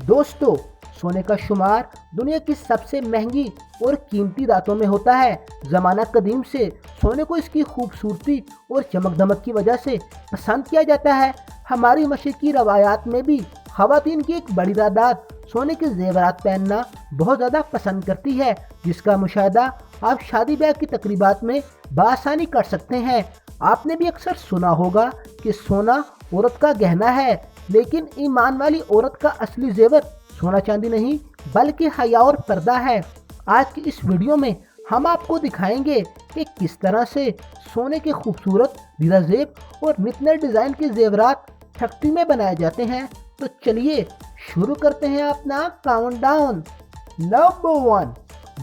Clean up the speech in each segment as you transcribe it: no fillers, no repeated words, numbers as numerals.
दोस्तों, सोने का शुमार दुनिया की सबसे महंगी और कीमती धातुओं में होता है। जमाना कदीम से सोने को इसकी खूबसूरती और चमक दमक की वजह से पसंद किया जाता है। हमारी मशरकी रवायात में भी खवातीन की एक बड़ी तादाद सोने के जेवरात पहनना बहुत ज़्यादा पसंद करती है, जिसका मुशाहिदा आप शादी ब्याह की तकरीबात में बआसानी कर सकते हैं। आपने भी अक्सर सुना होगा कि सोना औरत का गहना है, लेकिन ईमान वाली औरत का असली जेवर सोना चांदी नहीं बल्कि हया और पर्दा है। आज की इस वीडियो में हम आपको दिखाएंगे कि किस तरह से सोने के खूबसूरत दीदाजेब और नित नए डिज़ाइन के जेवरात फैक्ट्री में बनाए जाते हैं। तो चलिए शुरू करते हैं अपना countdown. Number 1,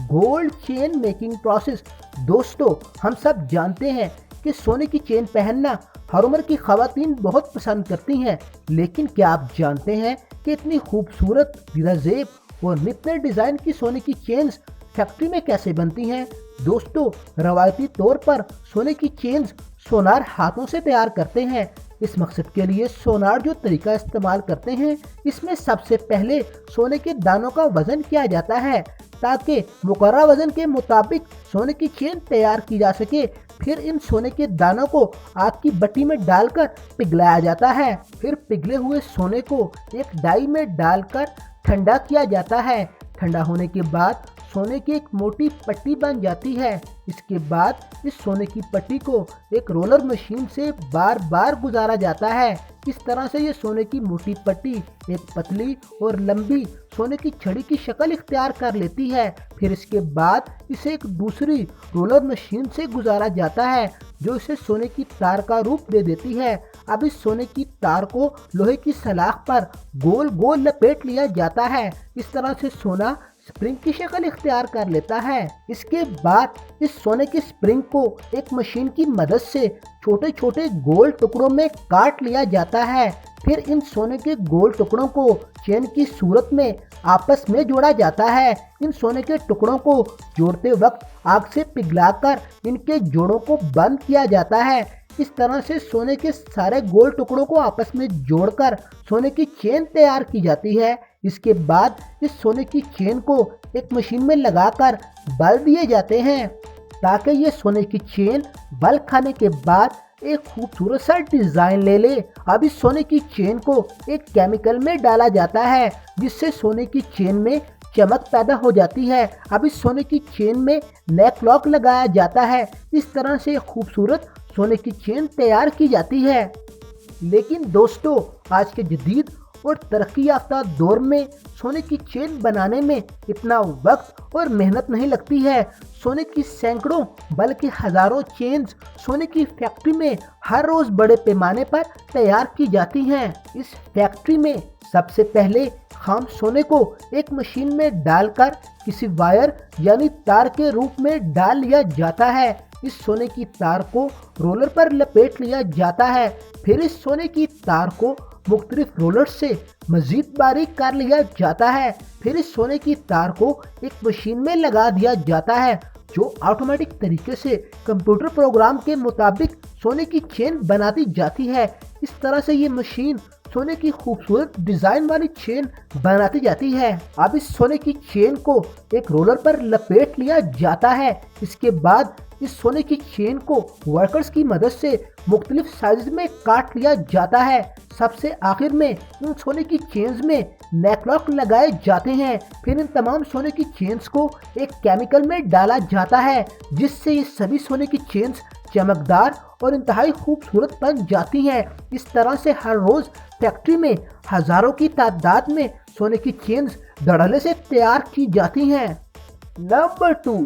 gold chain making process. दोस्तों, हम सब जानते हैं कि सोने की चेन पहनना हर उम्र की खवातीन बहुत पसंद करती हैं, लेकिन क्या आप जानते हैं कि इतनी खूबसूरत दीदाजेब और नित नए डिज़ाइन की सोने की चेन्स फैक्ट्री में कैसे बनती हैं? दोस्तों, रवायती तौर पर सोने की चेन्स सोनार हाथों से तैयार करते हैं। इस मकसद के लिए सोनार जो तरीका इस्तेमाल करते हैं, इसमें सबसे पहले सोने के दानों का वजन किया जाता है ताकि मुकर्रर वजन के मुताबिक सोने की चेन तैयार की जा सके। फिर इन सोने के दानों को आग की भट्टी में डालकर पिघलाया जाता है। फिर पिघले हुए सोने को एक डाई में डालकर ठंडा किया जाता है। ठंडा होने के बाद सोने की एक मोटी पट्टी बन जाती है। इसके बाद इस सोने की पट्टी को एक रोलर मशीन से बार बार गुजारा जाता है। इस तरह से ये सोने की मोटी पट्टी एक पतली और लंबी सोने की छड़ी की शक्ल इख्तियार कर लेती है। फिर इसके बाद इसे एक दूसरी रोलर मशीन से गुजारा जाता है, जो इसे सोने की तार का रूप दे देती है। अब इस सोने की तार को लोहे की सलाख पर गोल गोल लपेट लिया जाता है। इस तरह से सोना स्प्रिंग की शक्ल इख्तियार कर लेता है। इसके बाद इस सोने के स्प्रिंग को एक मशीन की मदद से छोटे छोटे गोल टुकड़ों में काट लिया जाता है। फिर इन सोने के गोल टुकड़ों को चेन की सूरत में आपस में जोड़ा जाता है। इन सोने के टुकड़ों को जोड़ते वक्त आग से पिघलाकर इनके जोड़ों को बंद किया जाता है। इस तरह से सोने के सारे गोल टुकड़ों को आपस में जोड़कर सोने की चेन तैयार की जाती है। इसके बाद इस सोने की चेन को एक मशीन में लगाकर बल दिए जाते हैं ताकि ये सोने की चेन बल खाने के बाद एक खूबसूरत सा डिज़ाइन ले ले। अब इस सोने की चेन को एक केमिकल में डाला जाता है, जिससे सोने की चेन में चमक पैदा हो जाती है। अब इस सोने की चेन में नेक लॉक लगाया जाता है। इस तरह से खूबसूरत सोने की चेन तैयार की जाती है। लेकिन दोस्तों, आज के जदीद और तरक्की याफ्ता दौर में सोने की चेन बनाने में इतना वक्त और मेहनत नहीं लगती है। सोने की सैकड़ों बल्कि हज़ारों चेन्स सोने की फैक्ट्री में हर रोज़ बड़े पैमाने पर तैयार की जाती हैं। इस फैक्ट्री में सबसे पहले खाम सोने को एक मशीन में डालकर किसी वायर यानी तार के रूप में डाल लिया जाता है। इस सोने की तार को रोलर पर लपेट लिया जाता है। फिर इस सोने की तार को मुख्तलिफ रोलर से मजीद बारीक कर लिया जाता है। फिर इस सोने की तार को एक मशीन में लगा दिया जाता है, जो ऑटोमेटिक तरीके से कंप्यूटर प्रोग्राम के मुताबिक सोने की चेन बनाती जाती है। इस तरह से ये मशीन सोने की खूबसूरत डिज़ाइन वाली चेन बनाती जाती है। अब इस सोने की चेन को एक रोलर पर लपेट लिया जाता है। इसके बाद इस सोने की चेन को वर्कर्स की मदद से मुख्तलिफ साइज में काट लिया जाता है। सबसे आखिर में इन सोने की चेन्स में नेक लॉक लगाए जाते हैं। फिर इन तमाम सोने की चेन्स को एक केमिकल में डाला जाता है, जिससे ये सभी सोने की चेन्स चमकदार और इंतहाई खूबसूरत बन जाती हैं। इस तरह से हर रोज़ फैक्ट्री में हज़ारों की तादाद में सोने की चेन्स धड़ल्ले से तैयार की जाती हैं। Number 2,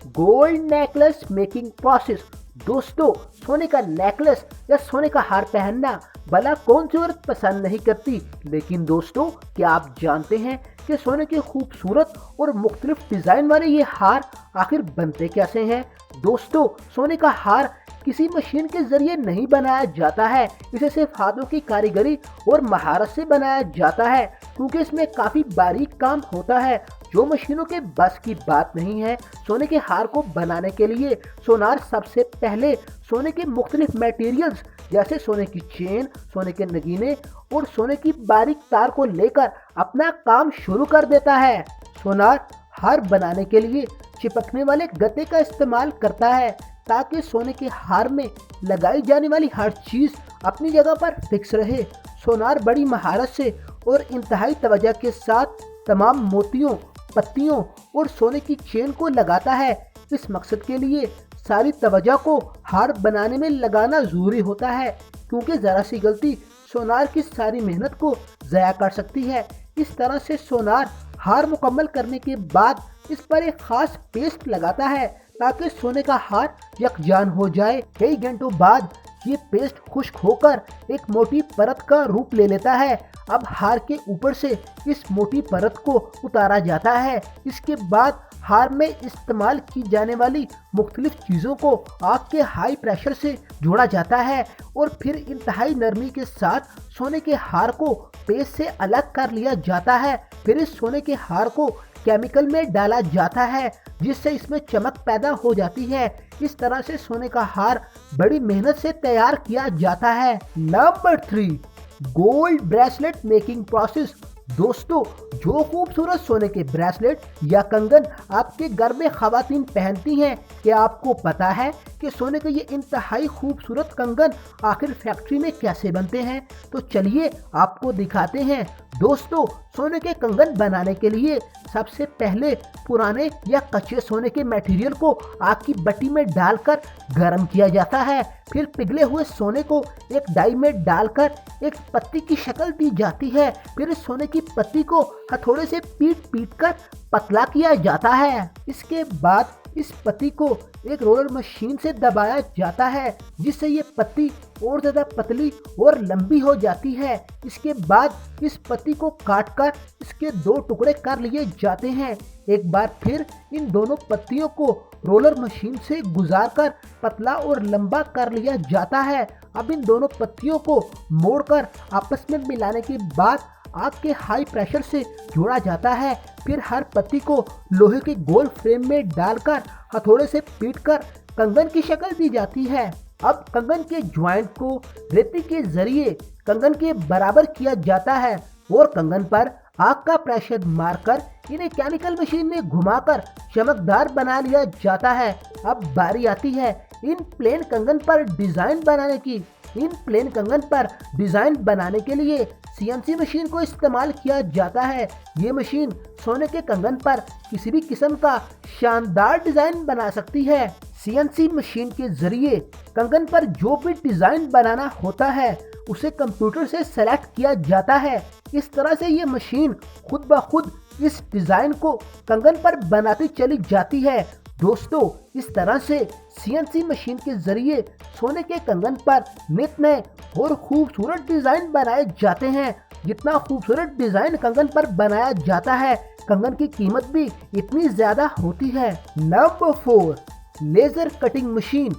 gold necklace making process. दोस्तों, सोने का नेकलेस या सोने का हार पहनना भला कौन सी औरत पसंद नहीं करती, लेकिन दोस्तों, क्या आप जानते हैं कि सोने के खूबसूरत और मुख्तलिफ डिज़ाइन वाले ये हार आखिर बनते कैसे हैं? दोस्तों, सोने का हार किसी मशीन के जरिए नहीं बनाया जाता है। इसे सिर्फ हाथों की कारीगरी और महारत से बनाया जाता है, क्योंकि इसमें काफ़ी बारीक काम होता है, जो मशीनों के बस की बात नहीं है। सोने के हार को बनाने के लिए सोनार सबसे पहले सोने के मुख्तलिफ मटेरियल्स जैसे सोने की चेन, सोने के नगीने और सोने की बारीक तार को लेकर अपना काम शुरू कर देता है। सोनार हार बनाने के लिए चिपकने वाले गत्ते का इस्तेमाल करता है ताकि सोने के हार में लगाई जाने वाली हर चीज अपनी जगह पर फिक्स रहे। सोनार बड़ी महारत से और इंतहाई तवज्जो के साथ तमाम मोतियों, पत्तियों और सोने की चेन को लगाता है। इस मकसद के लिए सारी तवज्जो को हार बनाने में लगाना जरूरी होता है, क्योंकि जरा सी गलती सोनार की सारी मेहनत को ज़ाया कर सकती है। इस तरह से सोनार हार मुकम्मल करने के बाद इस पर एक खास पेस्ट लगाता है ताकि सोने का हार यकजान हो जाए। कई घंटों बाद ये पेस्ट खुश्क होकर एक मोटी परत का रूप ले लेता है। अब हार के ऊपर से इस मोटी परत को उतारा जाता है। इसके बाद हार में इस्तेमाल की जाने वाली मुख्तलिफ चीज़ों को आग के हाई प्रेशर से जोड़ा जाता है और फिर इंतहाई नरमी के साथ सोने के हार को पेस्ट से अलग कर लिया जाता है। फिर इस सोने के हार को केमिकल में डाला जाता है जिससे इसमें चमक पैदा हो जाती है। इस तरह से सोने का हार बड़ी मेहनत से तैयार किया जाता है। Number 3, gold bracelet making process. दोस्तों, जो खूबसूरत सोने के ब्रेसलेट या कंगन आपके घर में खवातीन पहनती हैं, क्या आपको पता है कि सोने के ये इंतहाई खूबसूरत कंगन आखिर फैक्ट्री में कैसे बनते हैं? तो चलिए आपको दिखाते हैं। दोस्तों, सोने के कंगन बनाने के लिए सबसे पहले पुराने या कच्चे सोने के मटेरियल को आग की भट्टी में डालकर गर्म किया जाता है। फिर पिघले हुए सोने को एक डाई में डालकर एक पत्ती की शक्ल दी जाती है। फिर इस सोने की पत्ती को हथौड़े से पीट कर पतला किया जाता है। इसके बाद इस पत्ती को एक रोलर मशीन से दबाया जाता है जिससे ये पत्ती और ज़्यादा पतली और लंबी हो जाती है। इसके बाद इस पत्ती को काटकर इसके 2 टुकड़े कर लिए जाते हैं। एक बार फिर इन दोनों पत्तियों को रोलर मशीन से गुजारकर पतला और लंबा कर लिया जाता है। अब इन दोनों पत्तियों को मोड़कर आपस में मिलाने के बाद आग के हाई प्रेशर से जोड़ा जाता है। फिर हर पत्ती को लोहे के गोल फ्रेम में डालकर हथौड़े से पीटकर कंगन की शक्ल दी जाती है। अब कंगन के ज्वाइंट को रेती के जरिए कंगन के बराबर किया जाता है और कंगन पर आग का प्रेशर मारकर इन्हें केमिकल मशीन में घुमाकर चमकदार बना लिया जाता है। अब बारी आती है इन प्लेन कंगन पर डिजाइन बनाने की। इन प्लेन कंगन पर डिजाइन बनाने के लिए सीएनसी मशीन को इस्तेमाल किया जाता है। ये मशीन सोने के कंगन पर किसी भी किस्म का शानदार डिजाइन बना सकती है। सीएनसी मशीन के जरिए कंगन पर जो भी डिजाइन बनाना होता है उसे कंप्यूटर से सेलेक्ट किया जाता है। इस तरह से ये मशीन खुद ब खुद इस डिजाइन को कंगन पर बनाती चली जाती है। दोस्तों, इस तरह से सीएनसी मशीन के जरिए सोने के कंगन पर नित नए और खूबसूरत डिजाइन बनाए जाते हैं। जितना खूबसूरत डिजाइन कंगन पर बनाया जाता है, कंगन की कीमत भी इतनी ज्यादा होती है। Number 4, laser cutting machine.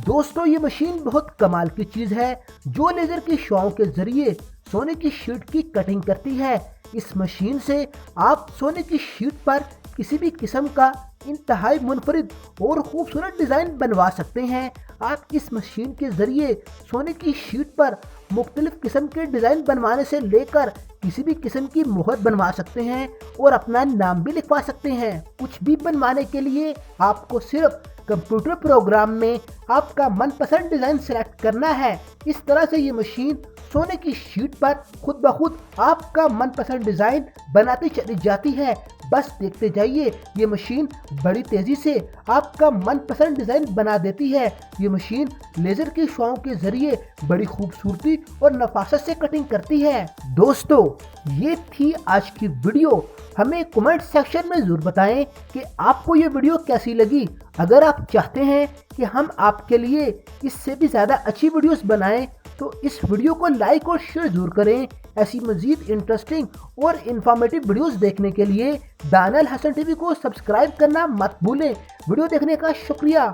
दोस्तों, ये मशीन बहुत कमाल की चीज है जो लेजर की शॉव के जरिए सोने की शीट की कटिंग करती है। इस मशीन से आप सोने की शीट पर किसी भी किस्म का इंतहाई मुनफरिद और खूबसूरत डिजाइन बनवा सकते हैं। आप इस मशीन के जरिए सोने की शीट पर मुख्तलिफ किस्म के डिजाइन बनवाने से लेकर किसी भी किस्म की मोहर बनवा सकते हैं और अपना नाम भी लिखवा सकते हैं। कुछ भी बनवाने के लिए आपको सिर्फ कंप्यूटर प्रोग्राम में आपका मनपसंद डिजाइन सेलेक्ट करना है। इस तरह से ये मशीन सोने की शीट पर खुद ब खुद आपका मनपसंद डिजाइन बनाती चली जाती है। बस देखते जाइए, ये मशीन बड़ी तेजी से आपका मनपसंद डिजाइन बना देती है। ये मशीन लेजर की शॉव के जरिए बड़ी खूबसूरती और नफासत से कटिंग करती है। दोस्तों, ये थी आज की वीडियो। हमें कमेंट सेक्शन में जरूर बताएं कि आपको ये वीडियो कैसी लगी। अगर आप चाहते हैं कि हम आपके लिए इससे भी ज़्यादा अच्छी वीडियोस बनाएं तो इस वीडियो को लाइक और शेयर जरूर करें। ऐसी मजीद इंटरेस्टिंग और इंफॉर्मेटिव वीडियोस देखने के लिए दानियल हसन टीवी को सब्सक्राइब करना मत भूलें। वीडियो देखने का शुक्रिया।